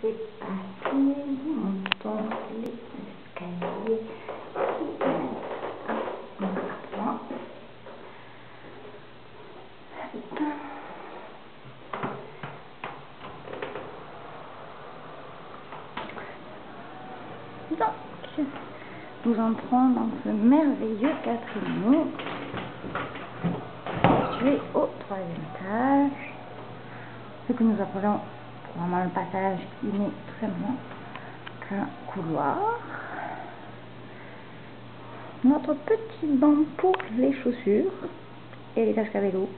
c'est parti, nous montons les escaliers qui mènent à mon appartement. Donc, nous entrons dans ce merveilleux quatrième situé au 3e étage, ce que nous appelons vraiment le passage qui n'est tout simplement qu'un couloir. Notre petit banc pour les chaussures et les casques à vélo,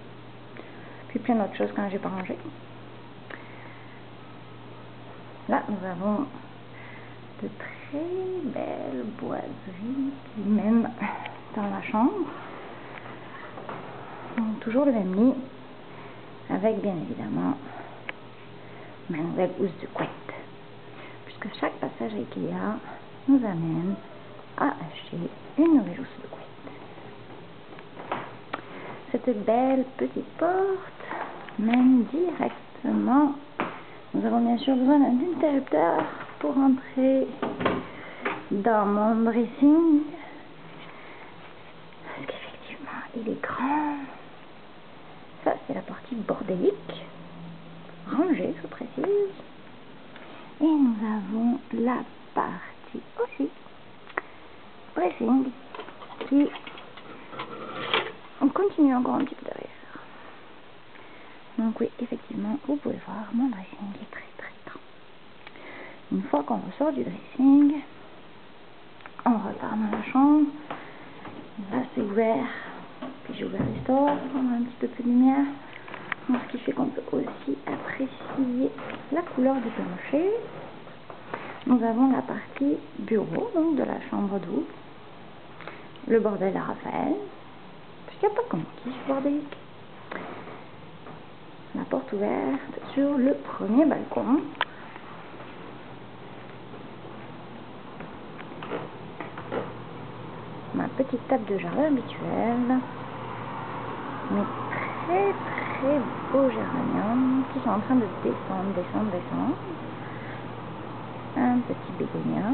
puis plein d'autres choses quand j'ai pas rangé. Là, nous avons de très belles boiseries qui mènent dans la chambre. Donc, toujours le même lit, avec bien évidemment ma nouvelle housse de couette, puisque chaque passage IKEA nous amène à acheter une nouvelle housse de couette. Cette belle petite porte mène directement. Nous avons bien sûr besoin d'un interrupteur pour entrer dans mon dressing, parce qu'effectivement il est grand. Ça, c'est la partie bordélique, rangée, je précise. Et nous avons la partie aussi dressing qui on continue encore un petit peu derrière. Donc oui, effectivement, vous pouvez voir, mon dressing est très très grand. Une fois qu'on ressort du dressing, on repart dans la chambre. Là, c'est ouvert. Puis j'ai ouvert les stores, on a un petit peu plus de lumière. Donc, ce qui fait qu'on peut aussi apprécier la couleur du plancher. Nous avons la partie bureau, donc de la chambre double. Le bordel à Raphaël. Parce qu'il n'y a pas comme qui ce bordélique. La porte ouverte sur le premier balcon. Ma petite table de jardin habituelle. Mes très très beaux géraniums qui sont en train de descendre. Un petit bégonia.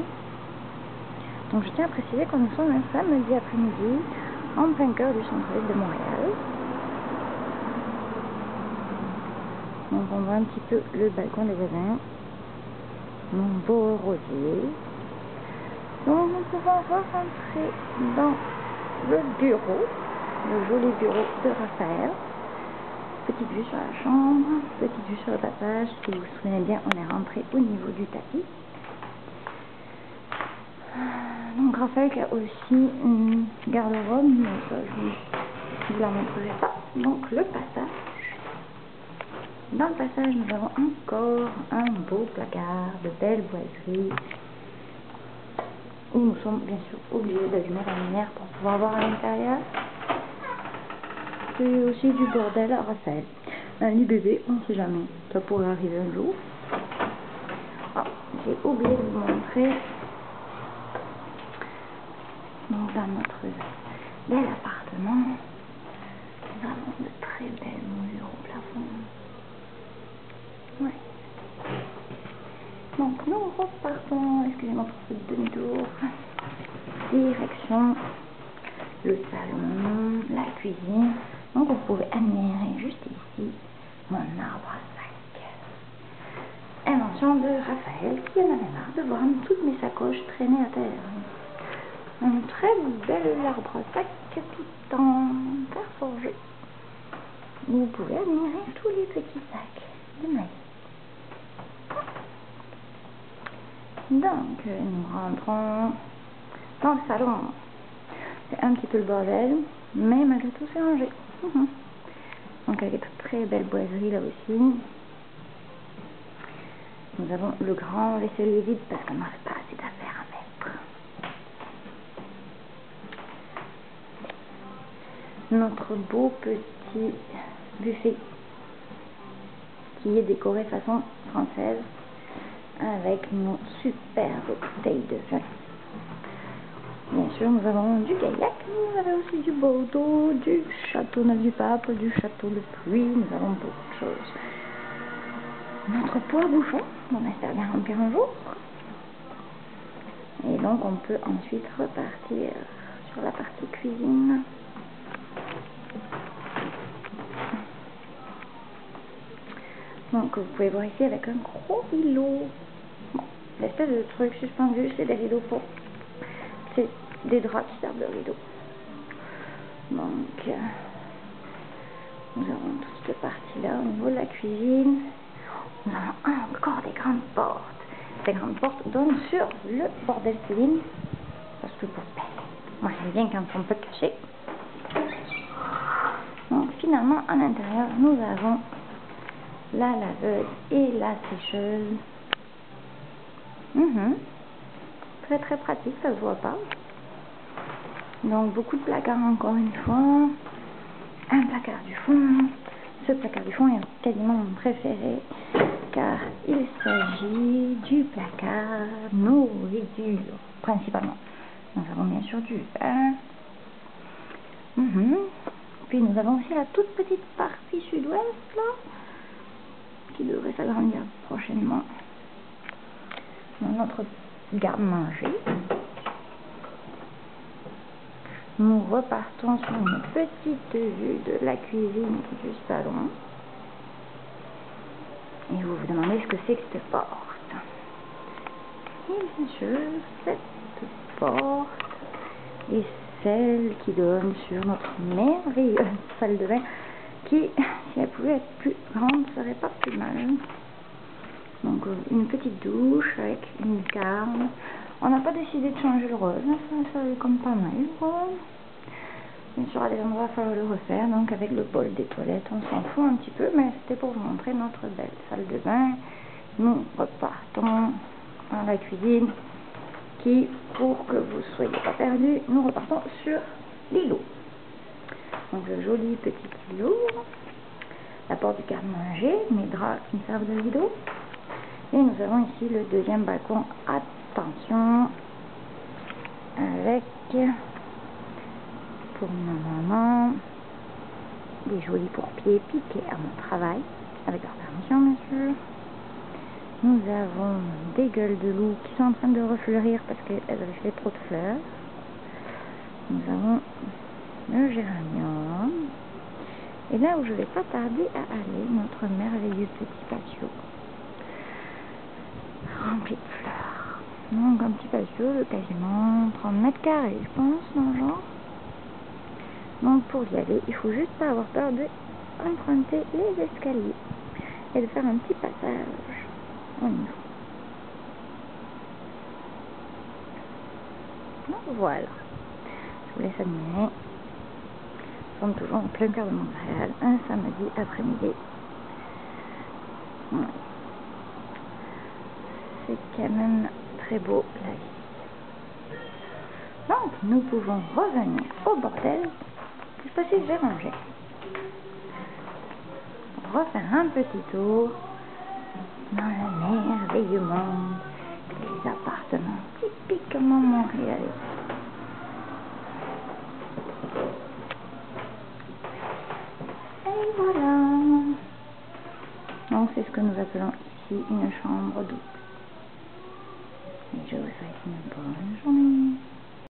Donc je tiens à préciser que nous sommes un samedi après-midi en plein cœur du centre-ville de Montréal. Donc on voit un petit peu le balcon des voisins. Mon beau rosier. Donc nous pouvons rentrer dans le bureau, le joli bureau de Raphaël. Petite vue sur la chambre, petite vue sur le passage. Si vous vous souvenez bien, on est rentré au niveau du tapis. Donc Raphaël qui a aussi une garde-robe, mais ça je vous la montrerai pas. Donc le passage. Dans le passage, nous avons encore un beau placard de belles boiseries où nous sommes bien sûr obligés d'allumer la lumière pour pouvoir voir à l'intérieur. C'est aussi du bordel à Raphaël. Un lit bébé, on ne sait jamais, ça pourrait arriver un jour. Ah, j'ai oublié de vous montrer. Donc dans notre bel appartement, nous avons de très belles moulures au plafond. Ouais. Donc nous repartons, excusez-moi pour ce demi-tour, direction le salon, la cuisine. Donc vous pouvez admirer juste ici mon arbre à sac. Invention de Raphaël qui en avait marre de voir toutes mes sacoches traîner à terre. Un très bel arbre à sac tout en fer forgé. Vous pouvez admirer tous les petits sacs de maïs. Donc, nous rentrons dans le salon. C'est un petit peu le bordel, mais malgré tout, c'est rangé. Donc, avec de très belles boiseries là aussi. Nous avons le grand vaisselier vide parce qu'on n'avait pas assez d'affaires à mettre. Notre beau petit buffet qui est décoré façon française, avec nos superbes bouteilles de vin. Bien sûr, nous avons du Gaillac, nous avons aussi du Bordeaux, du Châteauneuf du Pape, du Château de Puy, nous avons beaucoup de choses. notre pot à bouchon. On espère bien remplir un jour. Et donc on peut ensuite repartir sur la partie cuisine. Donc vous pouvez voir ici avec un gros rideau. Bon, l'espèce de truc suspendu, c'est des rideaux pour... C'est des draps qui servent de rideau. Donc nous avons toute cette partie là au niveau de la cuisine. Nous avons encore des grandes portes. Ces grandes portes donnent sur le bordel cuisine. Parce que pour moi j'aime bien quand on peut cacher. Donc finalement à l'intérieur nous avons la laveuse et la sécheuse. Très très pratique, ça se voit pas. Donc beaucoup de placards encore une fois. Un placard du fond. Ce placard du fond est quasiment mon préféré car il s'agit du placard nourriture principalement. Nous avons bien sûr du vin. Puis nous avons aussi la toute petite partie sud-ouest là qui devrait s'agrandir prochainement. Dans notre garde-manger. Nous repartons sur une petite vue de la cuisine du salon. Et vous vous demandez ce que c'est que cette porte. Et bien sûr, cette porte est celle qui donne sur notre merveilleuse salle de bain qui, si elle pouvait être plus grande, serait pas plus mal. Donc une petite douche avec une lucarne. On n'a pas décidé de changer le rose, ça est comme pas mal le rose. Bien sûr à des endroits il va falloir le refaire, donc avec le bol des toilettes on s'en fout un petit peu, mais c'était pour vous montrer notre belle salle de bain. Nous repartons dans la cuisine qui, pour que vous ne soyez pas perdus, nous repartons sur l'îlot. Donc le joli petit îlot, la porte du garde-manger, mes draps qui me servent de rideau. Et nous avons ici le deuxième balcon. Attention, avec, pour ma maman, des jolis pourpiers piqués à mon travail, avec leur permission bien sûr. Nous avons des gueules de loup qui sont en train de refleurir parce qu'elles avaient fait trop de fleurs. Nous avons le géranium. Et là où je ne vais pas tarder à aller, notre merveilleux petit patio. Rempli de fleurs. Donc un petit patio de quasiment 30 mètres carrés, je pense, dans le genre. Donc pour y aller, il faut juste pas avoir peur de emprunter les escaliers et de faire un petit passage au niveau. Donc voilà. Je vous laisse admirer. Nous sommes toujours en plein cœur de Montréal, un samedi après-midi. Ouais. C'est quand même très beau là ici. Donc nous pouvons revenir au bordel. Cette fois-ci je vais ranger. Refaire un petit tour dans le merveilleux monde des appartements typiquement montréalais. Et voilà. Donc c'est ce que nous appelons ici une chambre double. Et je vous souhaite une bonne journée.